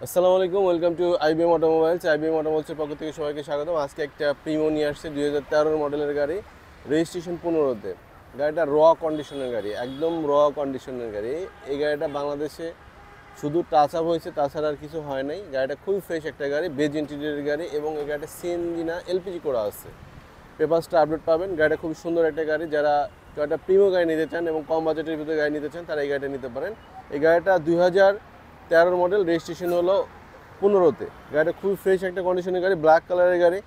আসসালামু আলাইকুম, welcome to IBM automobiles. IBM অটোমোবাইলসের পক্ষ থেকে সবাইকে স্বাগতম। আজকে একটা প্রিমো নিয়ে আসছে 2013 মডেলের গাড়ি, রেজিস্ট্রেশন 15-তে। গাড়িটা কন্ডিশনের গাড়ি, একদম কন্ডিশনের গাড়ি। এই গাড়িটা বাংলাদেশে শুধু টাচ আপ হয়েছে, তাছাড়া আর কিছু হয় নাই। গাড়িটা খুবই ফ্রেশ একটা গাড়ি, বেজ ইন্টেরিয়রের গাড়ি, এবং এই গাড়িটা সিএনজি না এলপিজি করা আছে। পেপারসটা আপডেট পাবেন। গাড়িটা খুব সুন্দর একটা গাড়ি। যারা একটা প্রিমো গাড়ি নিতে চান এবং কম বাজেটের ভিতরে গাড়ি নিতে চান, তারা এই গাড়িটা নিতে পারেন। এই গাড়িটা 2013 মডেল, রেজিস্ট্রেশন হলো 15-তে। গাড়িটা খুবই ফ্রেশ একটা কন্ডিশনের গাড়ি, ব্ল্যাক কালারের গাড়ি।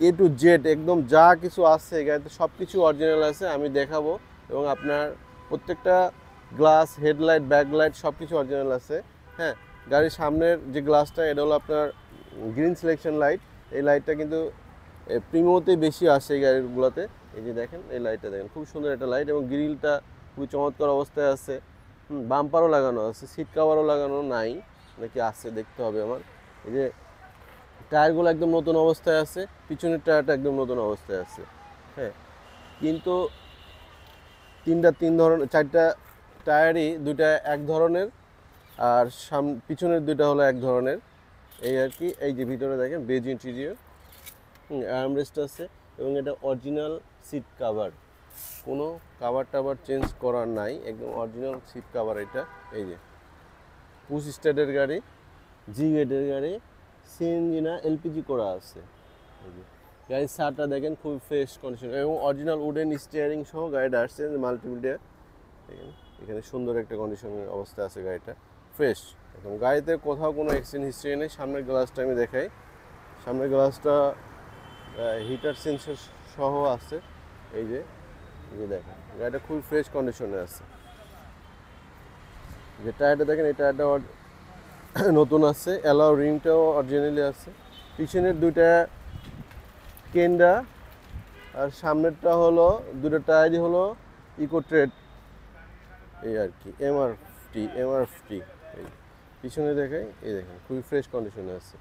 এ টু জেড একদম যা কিছু আছে এই গাড়িতে সব কিছু অরিজিনাল আছে, আমি দেখাবো। এবং আপনার প্রত্যেকটা গ্লাস, হেডলাইট, ব্যাকলাইট সব কিছু অরিজিনাল আছে। হ্যাঁ, গাড়ির সামনের যে গ্লাসটা, এটা হলো আপনার গ্রিন সিলেকশন লাইট। এই লাইটটা কিন্তু প্রিমোতে বেশি আসে এই গাড়িগুলোতে। এই যে দেখেন, এই লাইটটা দেখেন, খুব সুন্দর একটা লাইট, এবং গ্রিলটা খুবই চমৎকার অবস্থায় আছে। বাম্পারও লাগানো আছে, সিট কাভারও লাগানো নাই নাকি আছে দেখতে হবে আমার। এই যে টায়ারগুলো একদম নতুন অবস্থায় আছে, পিছনের টায়ারটা একদম নতুন অবস্থায় আছে। হ্যাঁ, কিন্তু তিন ধরনের, চারটা টায়ারই, দুইটা এক ধরনের, আর পিছনের দুইটা হলো এক ধরনের। এই আর কি। এই যে ভিতরে দেখেন বেজ ইন্টেরিয়র, আর্মরেস্ট আছে, এবং এটা অরিজিনাল সিট কাভার, কোনো কাভার টাভার চেঞ্জ করার নাই, একদম অরিজিনাল সিট কাভার এটা। এই যে পুশ স্টার্টের গাড়ি, জি গ্রেডের গাড়ি, সিএনজি না এলপিজি করা আছে। এই যে গাড়ির সারটা দেখেন, খুব ফ্রেশ কন্ডিশন, এবং অরিজিনাল উডেন স্টিয়ারিং সহ গাড়িটা আসছে মাল্টিমিডিয়া। দেখেন এখানে সুন্দর একটা কন্ডিশনের অবস্থা আছে গাড়িটা, ফ্রেশ একদম। গাড়িতে কোথাও কোনো অ্যাক্সিডেন্ট হিস্ট্রি নেই। সামনের গ্লাসটা আমি দেখাই। সামনের গ্লাসটা হিটার সেন্সর সহ আছে। এই যে দেখেন, গাড়িটা খুব ফ্রেশ কন্ডিশনে আছে। যে টায়ারটা দেখেন, এই টায়ারটা নতুন আছে, অ্যালাউ রিংটাও অরিজিনালি আছে। পিছনের দুইটা কেন্ডা, আর সামনেরটা হলো দুটো টায়ারই হলো ইকো ট্রেড, এই আর কি, এমআরএফটি। এই পিছনে দেখাই, এই দেখেন খুবই ফ্রেশ কন্ডিশনে আছে।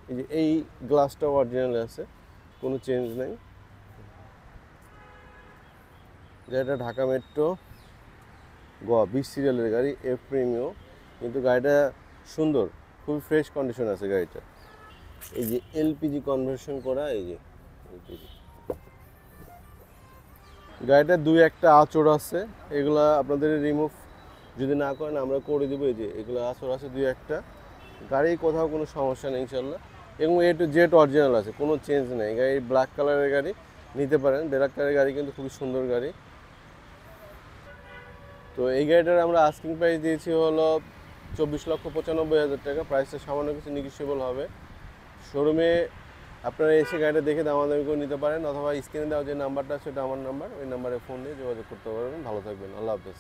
এই যে এই গ্লাসটাও অরিজিনাল আছে, কোনো চেঞ্জ নাই। যেটা ঢাকা মেট্রো 20 সিরিয়ালের গাড়ি, এফ প্রিমিও, কিন্তু গাড়িটা সুন্দর, খুবই ফ্রেশ কন্ডিশন আছে গাড়িটা। এই যে এলপিজি কনভার্সন করা, এই যে এলপিজি। গাড়িটার দুই একটা আঁচড় আছে, এগুলা আপনাদের রিমুভ যদি না করেন আমরা করে দেবো। এই যে এগুলো আঁচড় আছে দুই একটা। গাড়ি কোথাও কোনো সমস্যা নেই ইনশাল্লাহ, এবং এ টু জেড অরিজিনাল আছে, কোনো চেঞ্জ নেই। গাড়ি ব্ল্যাক কালারের গাড়ি, নিতে পারেন। ব্ল্যাক কালারের গাড়ি কিন্তু খুবই সুন্দর গাড়ি। তো এই গাড়িটার আমরা আস্কিং প্রাইস দিয়েছি হলো 24,95,000 টাকা। প্রাইসটা সামান্য কিছু নেগোশিয়েবল হবে। শোরুমে আপনারা এসে গাড়িটা দেখে দামাদামি করে নিতে পারেন, অথবা স্ক্রিনে দেওয়া যে নাম্বারটা আছে, সেটা আমার নাম্বার, ওই নাম্বারে ফোন দিয়ে যোগাযোগ করতে পারবেন। ভালো থাকবেন, আল্লাহ হাফেজ।